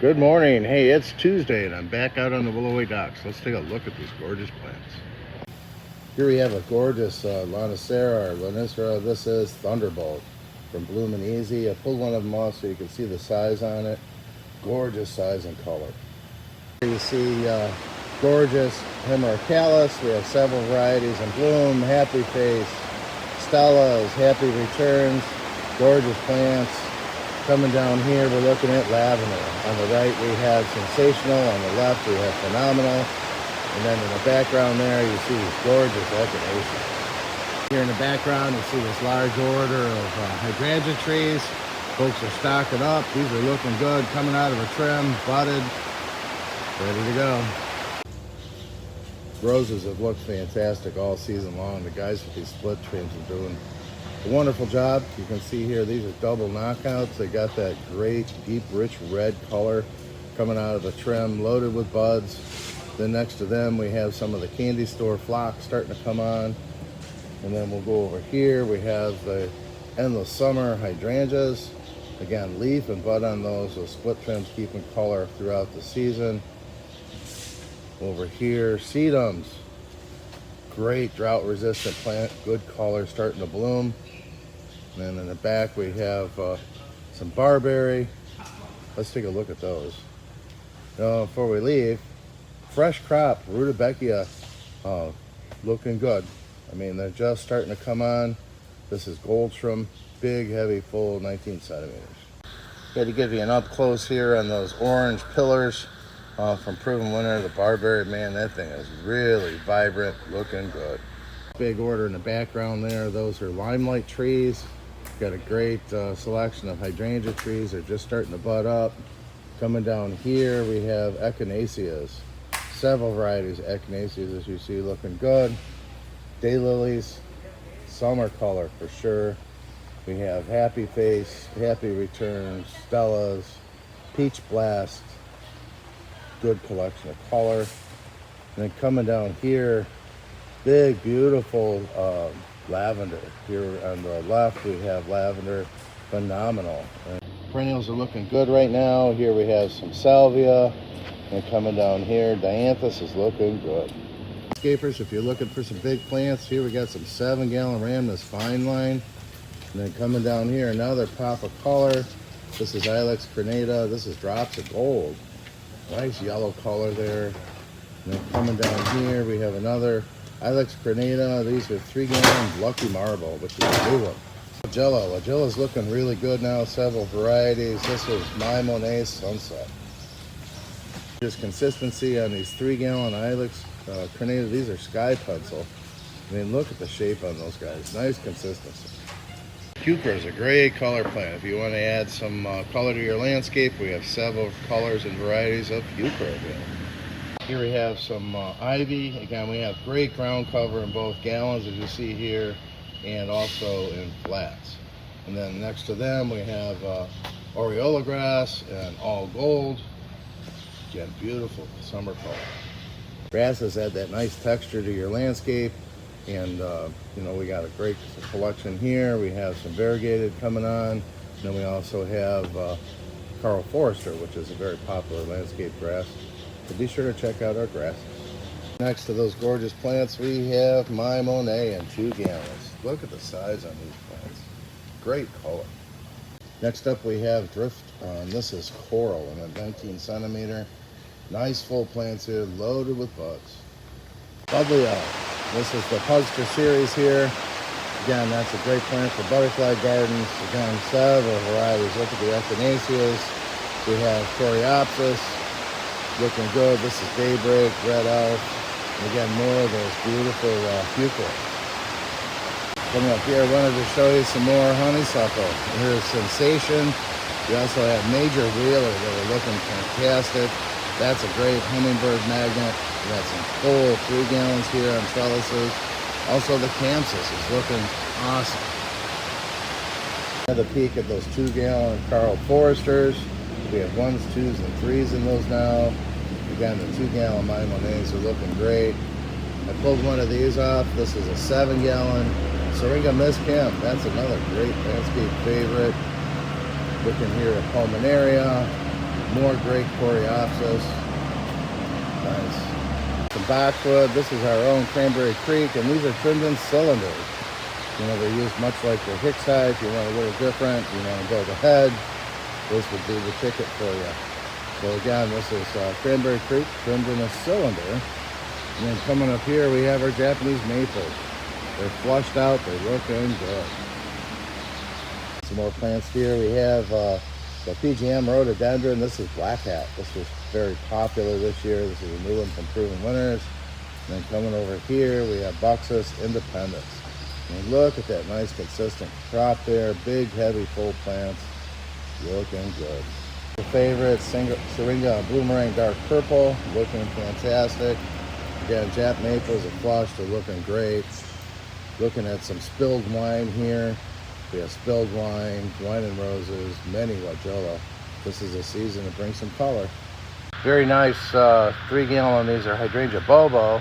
Good morning. Hey, it's Tuesday and I'm back out on the Willoway docks. Let's take a look at these gorgeous plants. Here we have a gorgeous Lonicera or Lonicera. This is Thunderbolt from Bloomin' Easy. I pulled one of them off so you can see the size on it. Gorgeous size and color. Here you see gorgeous Hemeracalis. We have several varieties in bloom. Happy Face, Stellas, Happy Returns. Gorgeous plants. Coming down here, we're looking at lavender. On the right, we have Sensational. On the left, we have Phenomenal. And then in the background there, you see these gorgeous echinaceas. Here in the background, you see this large order of hydrangea trees. Folks are stocking up. These are looking good, coming out of a trim, budded, ready to go. Roses have looked fantastic all season long. The guys with these split trims are doing a wonderful job. You can see here, these are double knockouts. They got that great, deep, rich red color coming out of the trim, loaded with buds. Then next to them, we have some of the candy store phlox starting to come on. And then we'll go over here. We have the Endless Summer hydrangeas. Again, leaf and bud on those. Those split trims keeping color throughout the season. Over here, sedums. Great drought-resistant plant, good color, starting to bloom. And then in the back we have some barberry. Let's take a look at those. Now, before we leave, fresh crop rudbeckia, looking good. I mean, they're just starting to come on. This is Goldstrom, big, heavy, full, 19 centimeters. Got to give you an up close here on those orange pillars from Proven Winner. The barberry, man, that thing is really vibrant, looking good. Big order in the background there. Those are limelight trees. Got a great selection of hydrangea trees. They're just starting to bud up. Coming down here, we have echinaceas. Several varieties of echinaceas, as you see, looking good. Daylilies, summer color for sure. We have Happy Face, Happy Returns, Stellas, Peach Blast. Good collection of color. And then coming down here, big, beautiful lavender. Here on the left, we have lavender, Phenomenal. And perennials are looking good right now. Here we have some salvia. And coming down here, dianthus is looking good. Landscapers, if you're looking for some big plants, here we got some 7-gallon Rhamnus fine line. And then coming down here, another pop of color. This is Ilex crenata. This is Drops of Gold. Nice yellow color there. And then coming down here, we have another Ilex crenata. These are 3-gallon Lucky Marble, which is a new one. Lagella's looking really good now, several varieties. This is My Monet Sunset. Just consistency on these 3-gallon Ilex crenata. These are Sky Pencil. I mean, look at the shape on those guys. Nice consistency. Euchre is a great color plant. If you want to add some color to your landscape, we have several colors and varieties of Euchre available. Here we have some ivy. Again, we have great ground cover in both gallons, as you see here, and also in flats. And then next to them, we have aureola grass and all gold. Again, beautiful summer color. Grasses add that nice texture to your landscape. And you know, we got a great collection here. We have some variegated coming on. And then we also have Carl Forrester, which is a very popular landscape grass. So be sure to check out our grasses. Next to those gorgeous plants, we have My Monet in 2 gallons. Look at the size on these plants. Great color. Next up, we have Drift. This is Coral in a 19 centimeter. Nice full plants here, loaded with buds. Buddleia. This is the Pugster series here. Again, that's a great plant for butterfly gardens. Again, several varieties. Look at the echinaceas. We have Coreopsis, looking good. This is Daybreak, Red Elf. And again, more of those beautiful Euchre. Coming up here, I wanted to show you some more honeysuckle. Here's Sensation. We also have Major Wheeler that are looking fantastic. That's a great hummingbird magnet. We got some full 3 gallons here on trellises. Also, the Campsis is looking awesome. Have a peek at those 2-gallon Carl Forresters. We have 1s, 2s, and 3s in those now. Again, the 2-gallon My Monets are looking great. I pulled one of these off. This is a 7-gallon Syringa Miss Kim. That's another great landscape favorite. Looking here at Pulmonaria. More great coreopsis. Nice. Some boxwood. This is our own Cranberry Creek, and these are trimmed in cylinders. You know, they're used much like the Hicksite. If you want a little different, you want to build a head, this would be the ticket for you. So again, this is Cranberry Creek trimmed in a cylinder. And then coming up here, we have our Japanese maples. They're flushed out, they're looking good. Some more plants here. We have the PGM rhododendron. This is black hat. This was very popular this year. This is a new one from Proven Winners. And then coming over here, we have Buxus independence. And look at that nice consistent crop there. Big, heavy, full plants. Looking good. The favorite, Syringa Bloomerang Dark Purple. Looking fantastic. Again, Jap maples are flushed. They're looking great. Looking at some spilled wine here. We have spilled wine, wine and roses, many Wajola. This is a season to bring some color. Very nice 3 gallon. These are Hydrangea Bobo.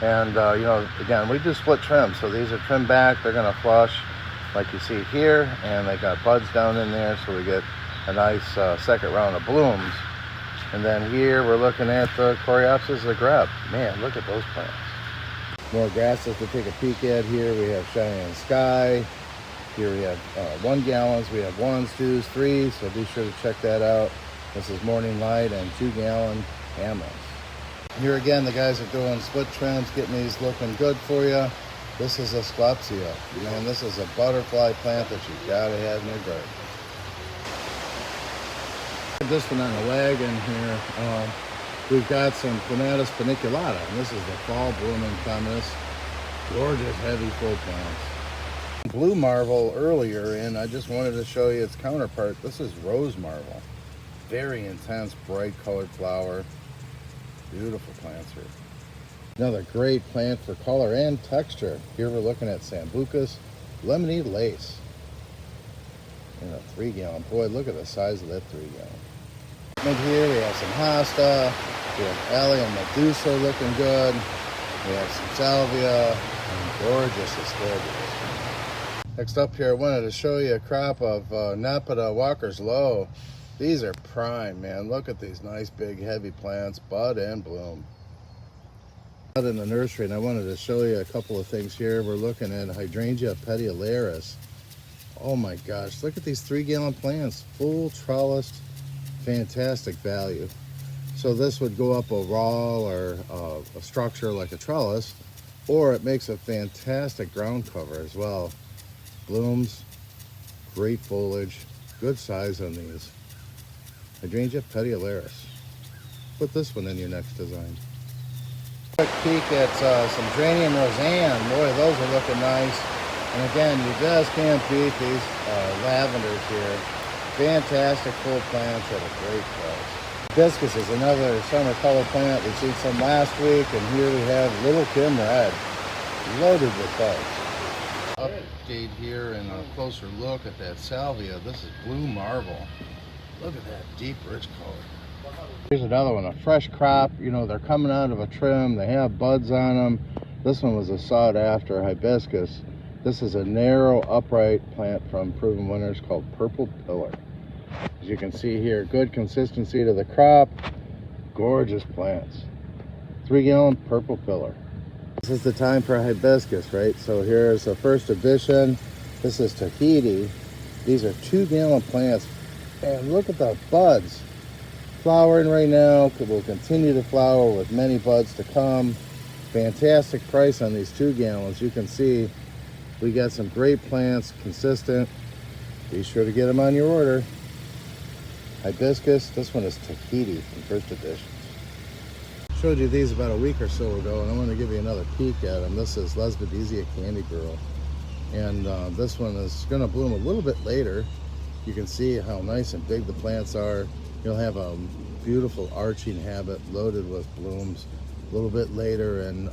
And you know, again, we do split trim. So these are trimmed back. They're gonna flush like you see here. And they got buds down in there. So we get a nice second round of blooms. And then here we're looking at the Coreopsis agreste. Man, look at those plants. More grasses to take a peek at here. We have Cheyenne Sky. Here we have 1 gallons. We have 1s, 2s, 3s. So be sure to check that out. This is Morning Light and 2 gallon Hammers. Here again, the guys are doing split trims, getting these looking good for you. This is a Sclepsia. Man, this is a butterfly plant that you gotta have in your garden. This one on the wagon here, we've got some Clematis paniculata, and this is the fall blooming clematis. Gorgeous, heavy, full plants. Blue marvel earlier, and I just wanted to show you its counterpart. This is rose marvel. Very intense, bright colored flower. Beautiful plants here. Another great plant for color and texture. Here we're looking at Sambucus Lemony Lace. In a 3 gallon. Boy, look at the size of that 3 gallon. And here we have some hosta. We have Allium Medusa looking good. We have some salvia. And gorgeous aspergillus. Next up here, I wanted to show you a crop of Nepeta Walker's Low. These are prime, man. Look at these nice, big, heavy plants, bud and bloom. Out in the nursery, and I wanted to show you a couple of things here. We're looking at Hydrangea petiolaris. Oh my gosh, look at these 3 gallon plants, full trellised, fantastic value. So this would go up a wall or a structure like a trellis, or it makes a fantastic ground cover as well. Blooms, great foliage, good size on these. Hydrangea petiolaris. Put this one in your next design. Quick peek at some Geranium Roseanne. Boy, those are looking nice. And again, you just can't beat these lavenders here. Fantastic full plants at a great price. Hibiscus is another summer color plant. We seen some last week, and here we have Little Kim Red, loaded with buds. Update here and a closer look at that salvia. This is Blue Marble. Look at that deep, rich color. Here's another one, a fresh crop. You know, they're coming out of a trim. They have buds on them. This one was a sought after hibiscus. This is a narrow, upright plant from Proven Winners called Purple Pillar. As you can see here, good consistency to the crop. Gorgeous plants. 3 gallon Purple Pillar. This is the time for hibiscus, right? So here's the first edition. This is Tahiti. These are 2 gallon plants. And look at the buds. Flowering right now. Will continue to flower with many buds to come. Fantastic price on these 2 gallons. You can see we got some great plants, consistent. Be sure to get them on your order. Hibiscus, this one is Tahiti from first edition. Showed you these about a week or so ago, and I want to give you another peek at them. This is Lesbadezia Candy Girl. And this one is going to bloom a little bit later. You can see how nice and big the plants are. You'll have a beautiful arching habit loaded with blooms. A little bit later in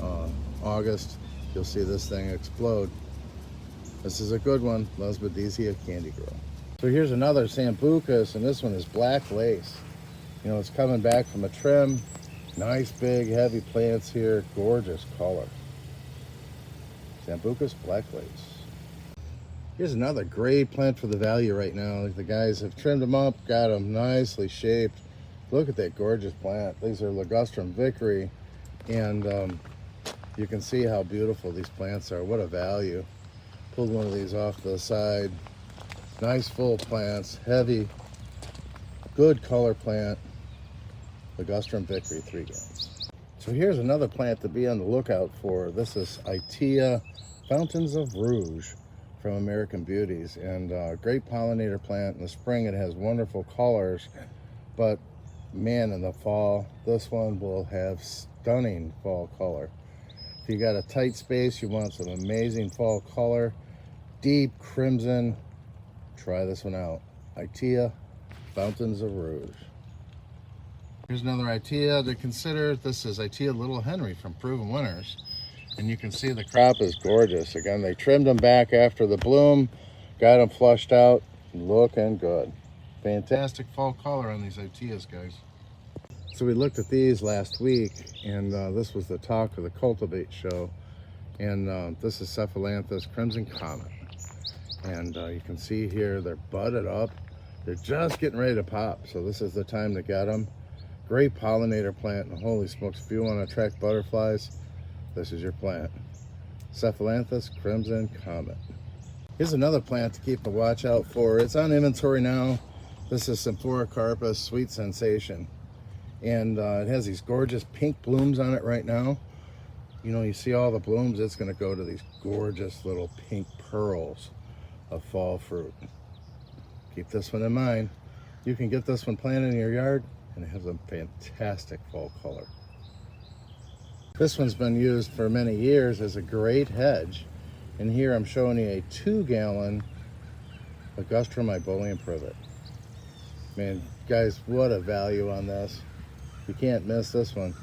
August, you'll see this thing explode. This is a good one, Lesbadezia Candy Girl. So here's another Sambucus, and this one is Black Lace. You know, it's coming back from a trim. Nice, big, heavy plants here. Gorgeous color. Sambucus Black Lace. Here's another great plant for the value right now. The guys have trimmed them up, got them nicely shaped. Look at that gorgeous plant. These are Ligustrum vickery, and you can see how beautiful these plants are. What a value. Pulled one of these off to the side. Nice full plants, heavy, good color plant. Ligustrum vickery, 3 gallons. So here's another plant to be on the lookout for. This is Itea Fountains of Rouge from American Beauties, and great pollinator plant. In the spring it has wonderful colors, but man, in the fall this one will have stunning fall color. If you got a tight space, you want some amazing fall color, deep crimson, try this one out. Itea Fountains of Rouge. Here's another Itea to consider. This is Itea Little Henry from Proven Winners. And you can see the crop is gorgeous. Again, they trimmed them back after the bloom, got them flushed out, looking good. Fantastic fall color on these Iteas, guys. So we looked at these last week, and this was the talk of the Cultivate show. And this is Cephalanthus Crimson Comet. And you can see here they're budded up. They're just getting ready to pop, so this is the time to get them. Great pollinator plant, and holy smokes, if you want to attract butterflies, this is your plant. Cephalanthus Crimson Comet. Here's another plant to keep a watch out for. It's on inventory now. This is Symphoricarpus Sweet Sensation. And it has these gorgeous pink blooms on it right now. You know, you see all the blooms, it's going to go to these gorgeous little pink pearls of fall fruit. Keep this one in mind. You can get this one planted in your yard, and it has a fantastic fall color. This one's been used for many years as a great hedge. And here I'm showing you a 2-gallon Ligustrum Iboleum privet. Man, guys, what a value on this. You can't miss this one.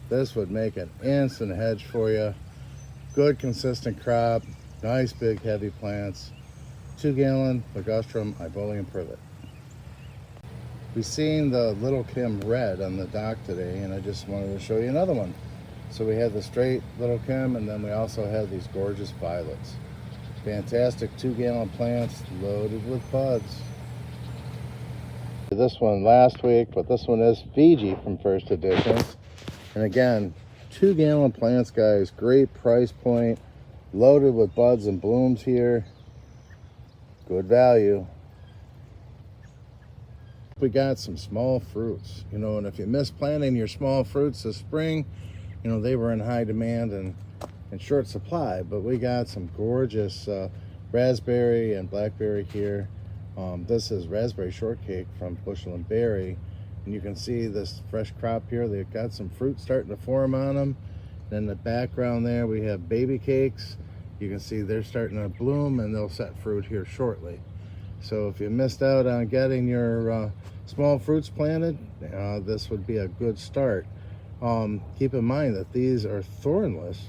This would make an instant hedge for you. Good consistent crop, nice big heavy plants. 2-gallon Ligustrum Iboleum privet. We've seen the Little Kim Red on the dock today, and I just wanted to show you another one. So we had the straight Little Kim, and then we also had these gorgeous violets. Fantastic 2-gallon plants loaded with buds. This one last week, but this one is Fiji from First Editions. And again, 2-gallon plants, guys, great price point, loaded with buds and blooms here. Good value. We got some small fruits, you know, and if you miss planting your small fruits this spring, you know, they were in high demand and in short supply, but we got some gorgeous raspberry and blackberry here. This is raspberry shortcake from Bushel and Berry, and you can see this fresh crop here. They've got some fruit starting to form on them. Then in the background there we have baby cakes. You can see they're starting to bloom, and they'll set fruit here shortly. So if you missed out on getting your small fruits planted, this would be a good start. Keep in mind that these are thornless,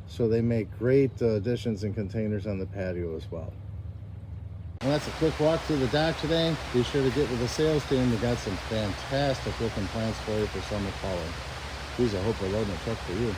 so they make great additions and containers on the patio as well. Well, that's a quick walk through the dock today. Be sure to get with the sales team. We got some fantastic looking plants for you for summer calling. Please, I hope we're loading a truck for you.